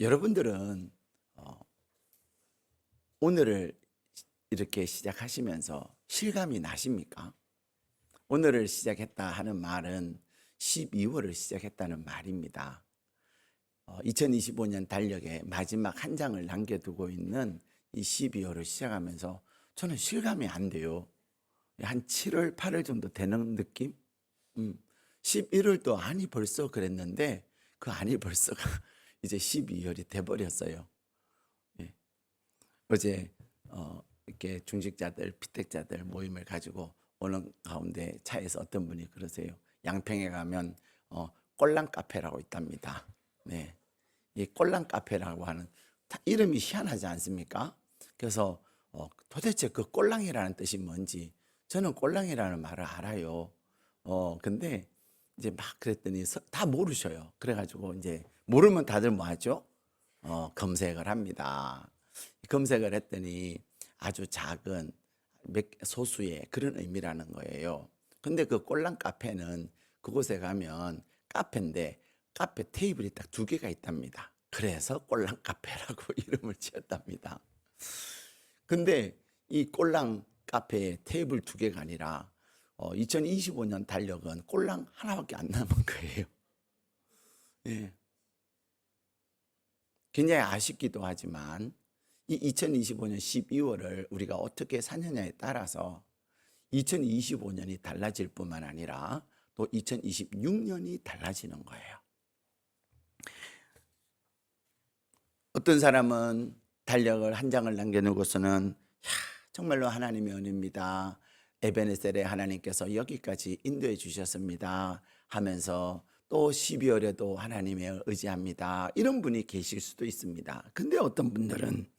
여러분들은 오늘을 이렇게 시작하시면서 실감이 나십니까? 오늘을 시작했다 하는 말은 12월을 시작했다는 말입니다. 2025년 달력의 마지막 한 장을 남겨두고 있는 이 12월을 시작하면서 저는 실감이 안 돼요. 한 7월, 8월 정도 되는 느낌? 11월도 아니 벌써 그랬는데 그 아니 벌써가 이제 12월이 돼버렸어요. 예. 어제 이렇게 중직자들, 피택자들 모임을 가지고 오는 가운데 차에서 어떤 분이 그러세요. 양평에 가면 꼴랑 카페라고 있답니다. 네, 이 꼴랑 카페라고 하는 이름이 희한하지 않습니까? 그래서 도대체 그 꼴랑이라는 뜻이 뭔지 저는 꼴랑이라는 말을 알아요. 근데 이제 막 그랬더니 다 모르셔요. 그래가지고 이제 모르면 다들 뭐 하죠? 검색을 합니다. 검색을 했더니 아주 작은 소수의 그런 의미라는 거예요. 근데 그 꼴랑 카페는 그곳에 가면 카페인데 카페 테이블이 딱 2개가 있답니다. 그래서 꼴랑 카페라고 이름을 지었답니다. 근데 이 꼴랑 카페에 테이블 2개가 아니라 2025년 달력은 꼴랑 하나밖에 안 남은 거예요. 예. 굉장히 아쉽기도 하지만 이 2025년 12월을 우리가 어떻게 사느냐에 따라서 2025년이 달라질 뿐만 아니라 또 2026년이 달라지는 거예요. 어떤 사람은 달력을 한 장을 남겨놓고서는 정말로 하나님의 은혜입니다. 에베네셀의 하나님께서 여기까지 인도해 주셨습니다 하면서 또 12월에도 하나님의 의지합니다. 이런 분이 계실 수도 있습니다. 근데 어떤 분들은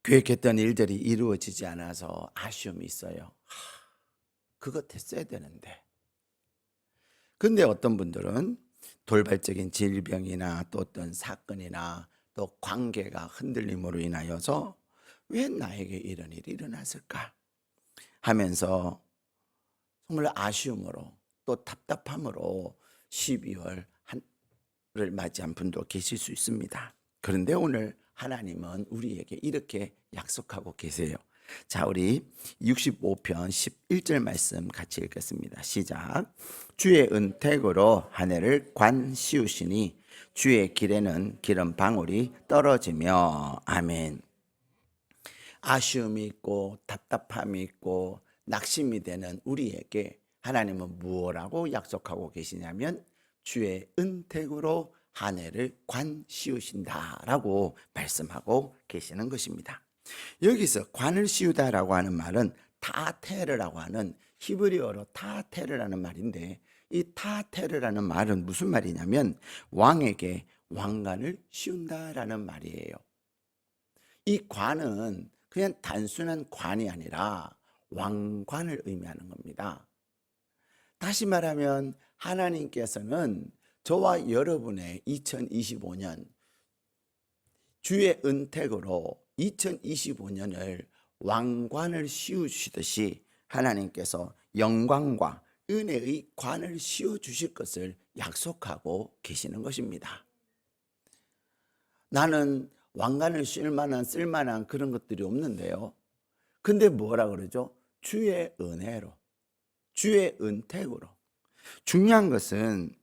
계획했던 일들이 이루어지지 않아서 아쉬움이 있어요. 그거 됐어야 되는데. 근데 어떤 분들은 돌발적인 질병이나 또 어떤 사건이나 또 관계가 흔들림으로 인하여서 왜 나에게 이런 일이 일어났을까 하면서 정말 아쉬움으로 또 답답함으로 12월 한을 맞이한 분도 계실 수 있습니다. 그런데 오늘 하나님은 우리에게 이렇게 약속하고 계세요. 자, 우리 65편 11절 말씀 같이 읽겠습니다. 시작. 주의 은택으로 한 해를 관 씌우시니 주의 길에는 기름 방울이 떨어지며. 아멘. 아쉬움이 있고 답답함이 있고 낙심이 되는 우리에게 하나님은 무엇라고 약속하고 계시냐면 주의 은택으로 한 해를 관 씌우신다라고 말씀하고 계시는 것입니다. 여기서 관을 씌우다라고 하는 말은 타테르라고 하는 히브리어로 타테르라는 말인데, 이 타테르라는 말은 무슨 말이냐면 왕에게 왕관을 씌운다라는 말이에요. 이 관은 그냥 단순한 관이 아니라 왕관을 의미하는 겁니다. 다시 말하면 하나님께서는 저와 여러분의 2025년 주의 은택으로 2025년을 왕관을 씌우시듯이 하나님께서 영광과 은혜의 관을 씌워주실 것을 약속하고 계시는 것입니다. 나는 왕관을 쓸만한 그런 것들이 없는데요. 근데 뭐라 그러죠? 주의 은혜로, 주의 은택으로. 중요한 것은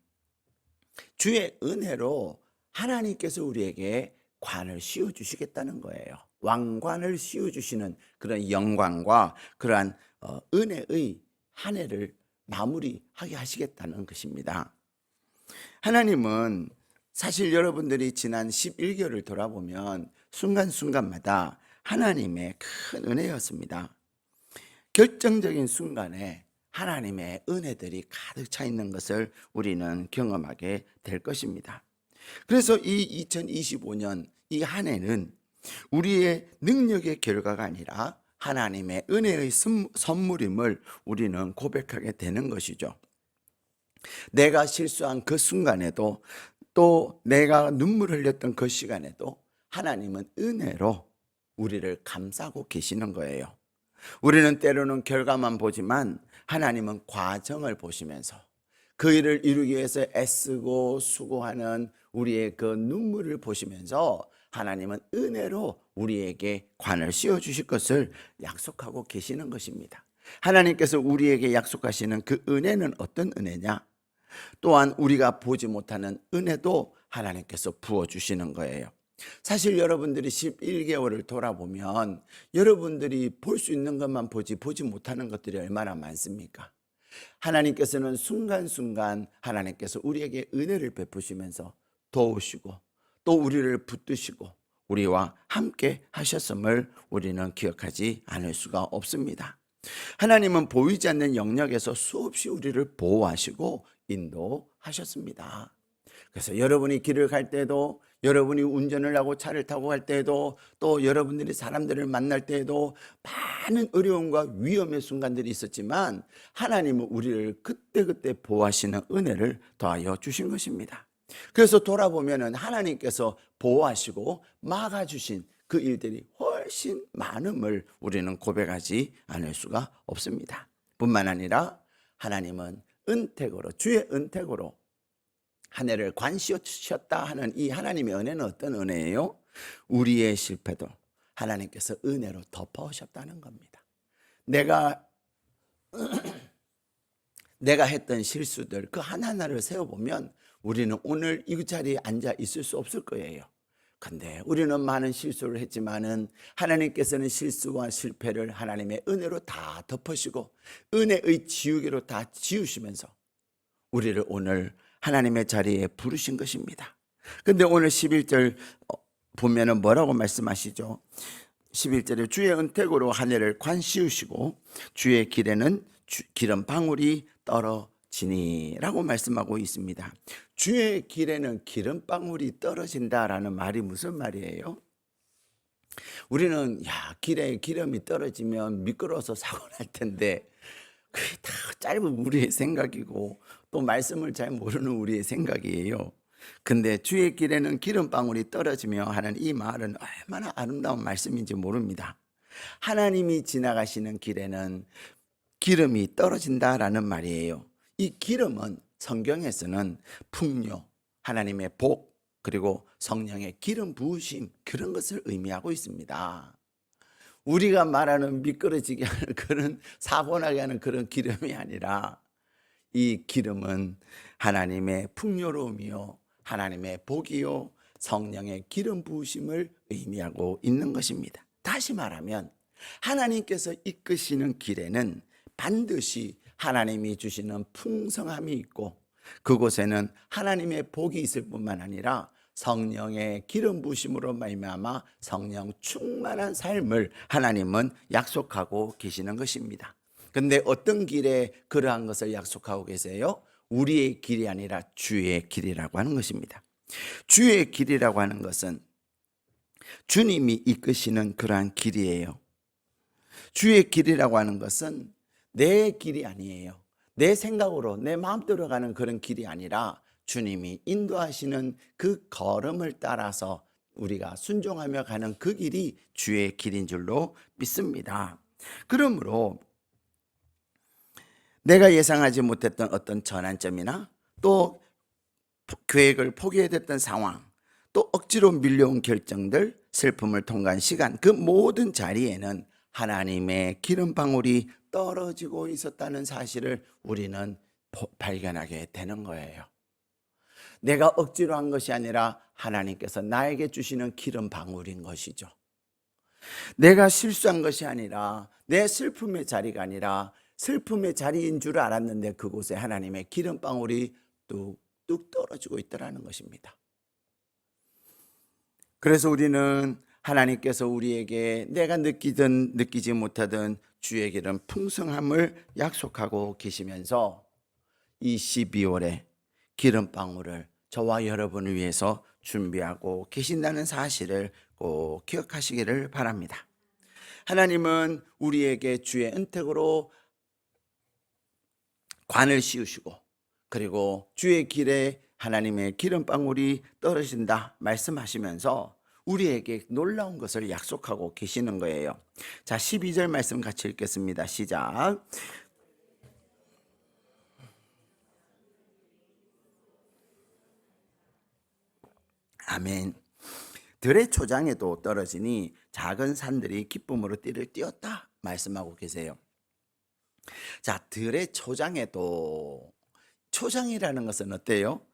주의 은혜로 하나님께서 우리에게 관을 씌워주시겠다는 거예요. 왕관을 씌워주시는 그런 영광과 그러한 은혜의 한 해를 마무리하게 하시겠다는 것입니다. 하나님은 사실 여러분들이 지난 11개월을 돌아보면 순간순간마다 하나님의 큰 은혜였습니다. 결정적인 순간에 하나님의 은혜들이 가득 차 있는 것을 우리는 경험하게 될 것입니다. 그래서 이 2025년 이 한 해는 우리의 능력의 결과가 아니라 하나님의 은혜의 선물임을 우리는 고백하게 되는 것이죠. 내가 실수한 그 순간에도 또 내가 눈물 흘렸던 그 시간에도 하나님은 은혜로 우리를 감싸고 계시는 거예요. 우리는 때로는 결과만 보지만 하나님은 과정을 보시면서 그 일을 이루기 위해서 애쓰고 수고하는 우리의 그 눈물을 보시면서 하나님은 은혜로 우리에게 관을 씌워 주실 것을 약속하고 계시는 것입니다. 하나님께서 우리에게 약속하시는 그 은혜는 어떤 은혜냐? 또한 우리가 보지 못하는 은혜도 하나님께서 부어주시는 거예요. 사실 여러분들이 11개월을 돌아보면 여러분들이 볼 수 있는 것만 보지 못하는 것들이 얼마나 많습니까? 하나님께서는 순간순간 하나님께서 우리에게 은혜를 베푸시면서 도우시고 또 우리를 붙드시고 우리와 함께 하셨음을 우리는 기억하지 않을 수가 없습니다. 하나님은 보이지 않는 영역에서 수없이 우리를 보호하시고 인도하셨습니다. 그래서 여러분이 길을 갈 때도, 여러분이 운전을 하고 차를 타고 갈 때도, 또 여러분들이 사람들을 만날 때도 많은 어려움과 위험의 순간들이 있었지만 하나님은 우리를 그때그때 보호하시는 은혜를 더하여 주신 것입니다. 그래서 돌아보면 하나님께서 보호하시고 막아주신 그 일들이 훨씬 많음을 우리는 고백하지 않을 수가 없습니다. 뿐만 아니라 하나님은 은택으로, 주의 은택으로 한 해를 관씌우셨다 하는 이 하나님의 은혜는 어떤 은혜예요? 우리의 실패도 하나님께서 은혜로 덮어오셨다는 겁니다. 내가 했던 실수들 그 하나하나를 세어보면 우리는 오늘 이 자리에 앉아 있을 수 없을 거예요. 근데 우리는 많은 실수를 했지만은 하나님께서는 실수와 실패를 하나님의 은혜로 다 덮으시고 은혜의 지우개로 다 지우시면서 우리를 오늘 하나님의 자리에 부르신 것입니다. 근데 오늘 11절 보면은 뭐라고 말씀하시죠? 11절에 주의 은택으로 한 해를 관씌우시고 주의 길에는 기름 방울이 떨어지니 라고 말씀하고 있습니다. 주의 길에는 기름 방울이 떨어진다라는 말이 무슨 말이에요? 우리는 길에 기름이 떨어지면 미끄러워서 사고 날 텐데 그게 다 짧은 우리의 생각이고 또 말씀을 잘 모르는 우리의 생각이에요. 근데 주의 길에는 기름방울이 떨어지며 하는 이 말은 얼마나 아름다운 말씀인지 모릅니다. 하나님이 지나가시는 길에는 기름이 떨어진다라는 말이에요. 이 기름은 성경에서는 풍요, 하나님의 복, 그리고 성령의 기름 부으심, 그런 것을 의미하고 있습니다. 우리가 말하는 미끄러지게 하는 그런 사고나게 하는 그런 기름이 아니라 이 기름은 하나님의 풍요로움이요 하나님의 복이요 성령의 기름 부으심을 의미하고 있는 것입니다. 다시 말하면 하나님께서 이끄시는 길에는 반드시 하나님이 주시는 풍성함이 있고 그곳에는 하나님의 복이 있을 뿐만 아니라 성령의 기름 부으심으로 말미암아 성령 충만한 삶을 하나님은 약속하고 계시는 것입니다. 그런데 어떤 길에 그러한 것을 약속하고 계세요? 우리의 길이 아니라 주의 길이라고 하는 것입니다. 주의 길이라고 하는 것은 주님이 이끄시는 그러한 길이에요. 주의 길이라고 하는 것은 내 길이 아니에요. 내 생각으로 내 마음대로 가는 그런 길이 아니라 주님이 인도하시는 그 걸음을 따라서 우리가 순종하며 가는 그 길이 주의 길인 줄로 믿습니다. 그러므로 내가 예상하지 못했던 어떤 전환점이나 또 계획을 포기해야 됐던 상황, 또 억지로 밀려온 결정들, 슬픔을 통과한 시간, 그 모든 자리에는 하나님의 기름방울이 떨어지고 있었다는 사실을 우리는 발견하게 되는 거예요. 내가 억지로 한 것이 아니라 하나님께서 나에게 주시는 기름방울인 것이죠. 내가 실수한 것이 아니라 내 슬픔의 자리가 아니라 슬픔의 자리인 줄 알았는데 그곳에 하나님의 기름방울이 뚝뚝 떨어지고 있더라는 것입니다. 그래서 우리는 하나님께서 우리에게 내가 느끼든 느끼지 못하든 주의 기름 풍성함을 약속하고 계시면서 이 12월에 기름방울을 저와 여러분을 위해서 준비하고 계신다는 사실을 꼭 기억하시기를 바랍니다. 하나님은 우리에게 주의 은택으로 관을 씌우시고 그리고 주의 길에 하나님의 기름방울이 떨어진다 말씀하시면서 우리에게 놀라운 것을 약속하고 계시는 거예요. 자, 12절 말씀 같이 읽겠습니다. 시작. 아멘. 들의 초장에도 떨어지니 작은 산들이 기쁨으로 띠를 띄었다 말씀하고 계세요. 자, 들의 초장에도, 초장이라는 것은 어때요?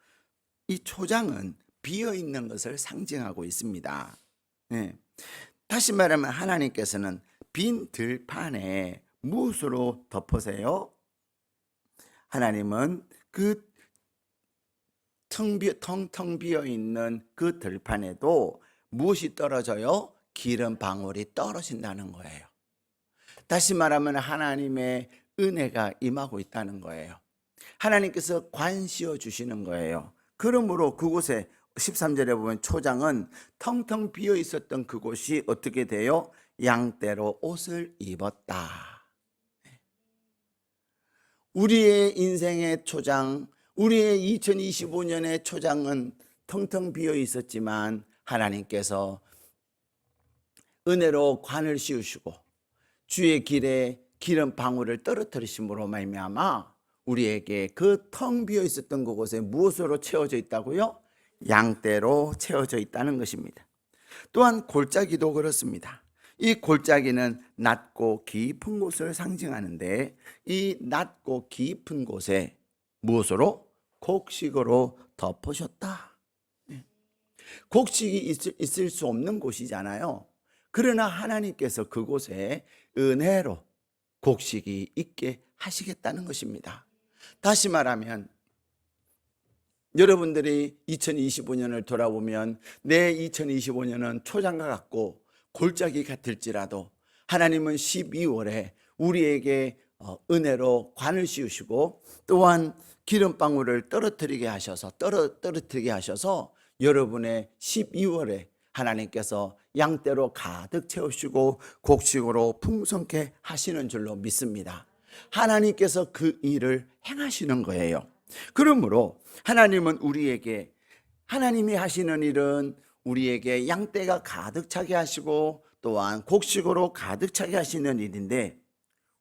이 초장은 비어 있는 것을 상징하고 있습니다. 예. 다시 말하면 하나님께서는 빈 들판에 무엇으로 덮으세요? 하나님은 그 텅텅 비어 있는 그 들판에도 무엇이 떨어져요? 기름 방울이 떨어진다는 거예요. 다시 말하면 하나님의 은혜가 임하고 있다는 거예요. 하나님께서 관씌워 주시는 거예요. 그러므로 그곳에 13절에 보면 초장은 텅텅 비어 있었던 그곳이 어떻게 돼요? 양떼로 옷을 입었다. 우리의 인생의 초장, 우리의 2025년의 초장은 텅텅 비어 있었지만 하나님께서 은혜로 관을 씌우시고 주의 길에 기름 방울을 떨어뜨리심으로 말미암아 우리에게 그 텅 비어 있었던 그곳에 무엇으로 채워져 있다고요? 양떼로 채워져 있다는 것입니다. 또한 골짜기도 그렇습니다. 이 골짜기는 낮고 깊은 곳을 상징하는데 이 낮고 깊은 곳에 무엇으로? 곡식으로 덮으셨다. 곡식이 있을 수 없는 곳이잖아요. 그러나 하나님께서 그곳에 은혜로 곡식이 있게 하시겠다는 것입니다. 다시 말하면 여러분들이 2025년을 돌아보면 내 2025년은 초장과 같고 골짜기 같을지라도 하나님은 12월에 우리에게 은혜로 관을 씌우시고 또한 기름방울을 떨어뜨리게 하셔서 여러분의 12월에 하나님께서 양떼로 가득 채우시고 곡식으로 풍성케 하시는 줄로 믿습니다. 하나님께서 그 일을 행하시는 거예요. 그러므로 하나님은 우리에게, 하나님이 하시는 일은 우리에게 양떼가 가득 차게 하시고 또한 곡식으로 가득 차게 하시는 일인데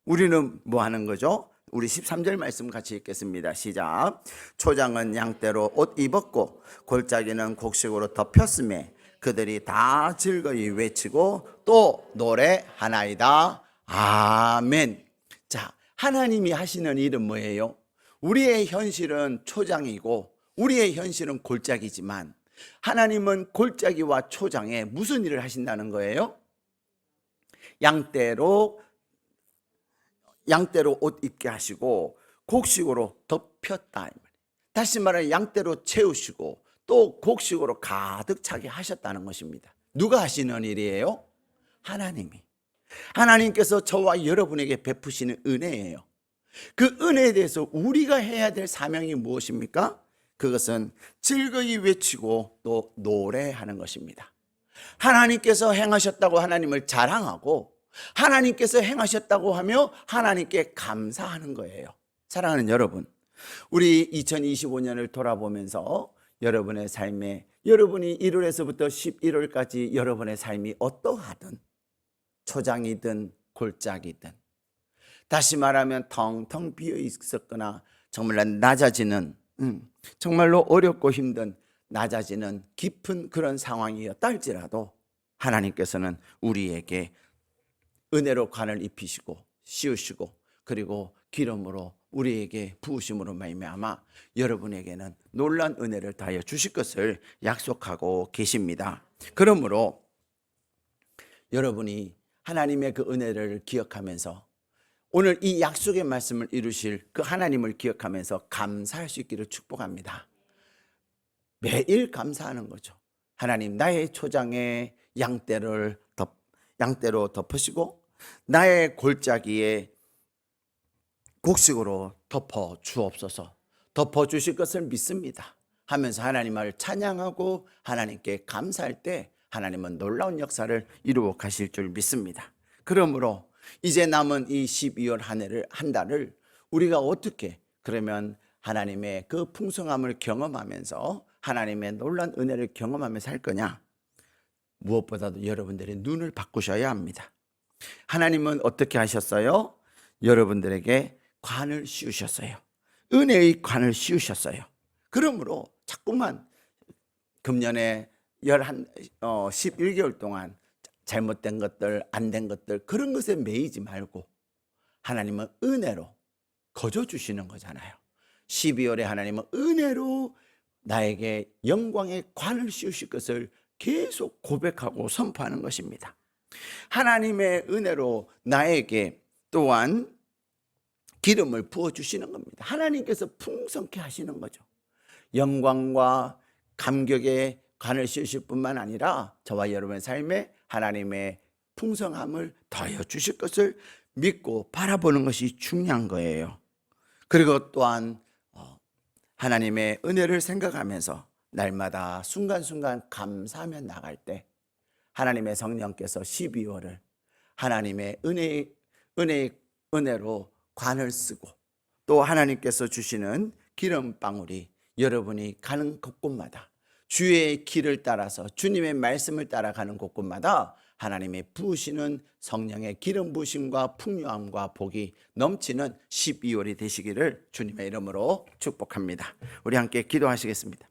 우리는 뭐 하는 거죠? 우리 13절 말씀 같이 읽겠습니다. 시작. 초장은 양떼로 옷 입었고 골짜기는 곡식으로 덮였음에 그들이 다 즐거이 외치고 또 노래하나이다. 아멘. 자, 하나님이 하시는 일은 뭐예요? 우리의 현실은 초장이고 우리의 현실은 골짜기지만 하나님은 골짜기와 초장에 무슨 일을 하신다는 거예요? 양떼로 옷 입게 하시고 곡식으로 덮였다. 다시 말해 양떼로 채우시고 또 곡식으로 가득 차게 하셨다는 것입니다. 누가 하시는 일이에요? 하나님이. 하나님께서 저와 여러분에게 베푸시는 은혜예요. 그 은혜에 대해서 우리가 해야 될 사명이 무엇입니까? 그것은 즐거이 외치고 또 노래하는 것입니다. 하나님께서 행하셨다고 하나님을 자랑하고 하나님께서 행하셨다고 하며 하나님께 감사하는 거예요. 사랑하는 여러분, 우리 2025년을 돌아보면서 여러분의 삶에, 여러분이 1월에서부터 11월까지 여러분의 삶이 어떠하든 초장이든 골짜기든 다시 말하면 텅텅 비어 있었거나 정말 낮아지는 정말로 어렵고 힘든 낮아지는 깊은 그런 상황이었다 할지라도 하나님께서는 우리에게 은혜로 관을 입히시고 씌우시고 그리고 기름으로 우리에게 부으심으로 말미암아 여러분에게는 놀라운 은혜를 다하여 주실 것을 약속하고 계십니다. 그러므로 여러분이 하나님의 그 은혜를 기억하면서 오늘 이 약속의 말씀을 이루실 그 하나님을 기억하면서 감사할 수 있기를 축복합니다. 매일 감사하는 거죠. 하나님, 나의 초장에 양떼로 덮으시고 나의 골짜기에 곡식으로 덮어 주옵소서. 덮어 주실 것을 믿습니다 하면서 하나님을 찬양하고 하나님께 감사할 때 하나님은 놀라운 역사를 이루어 가실 줄 믿습니다. 그러므로 이제 남은 이 12월 한 달을 우리가 어떻게 그러면 하나님의 그 풍성함을 경험하면서 하나님의 놀라운 은혜를 경험하면서 할 거냐? 무엇보다도 여러분들의 눈을 바꾸셔야 합니다. 하나님은 어떻게 하셨어요? 여러분들에게 관을 씌우셨어요. 은혜의 관을 씌우셨어요. 그러므로 자꾸만 금년에 열한 11개월 동안 잘못된 것들, 안 된 것들 그런 것에 매이지 말고 하나님은 은혜로 거저 주시는 거잖아요. 12월에 하나님은 은혜로 나에게 영광의 관을 씌우실 것을 계속 고백하고 선포하는 것입니다. 하나님의 은혜로 나에게 또한 기름을 부어주시는 겁니다. 하나님께서 풍성케 하시는 거죠. 영광과 감격의 관을 씌우실 뿐만 아니라 저와 여러분의 삶에 하나님의 풍성함을 더하여 주실 것을 믿고 바라보는 것이 중요한 거예요. 그리고 또한 하나님의 은혜를 생각하면서 날마다 순간순간 감사하며 나갈 때 하나님의 성령께서 12월을 하나님의 은혜로 관을 쓰고 또 하나님께서 주시는 기름방울이 여러분이 가는 곳곳마다 주의 길을 따라서 주님의 말씀을 따라가는 곳곳마다 하나님의 부으시는 성령의 기름 부으심과 풍요함과 복이 넘치는 12월이 되시기를 주님의 이름으로 축복합니다. 우리 함께 기도하시겠습니다.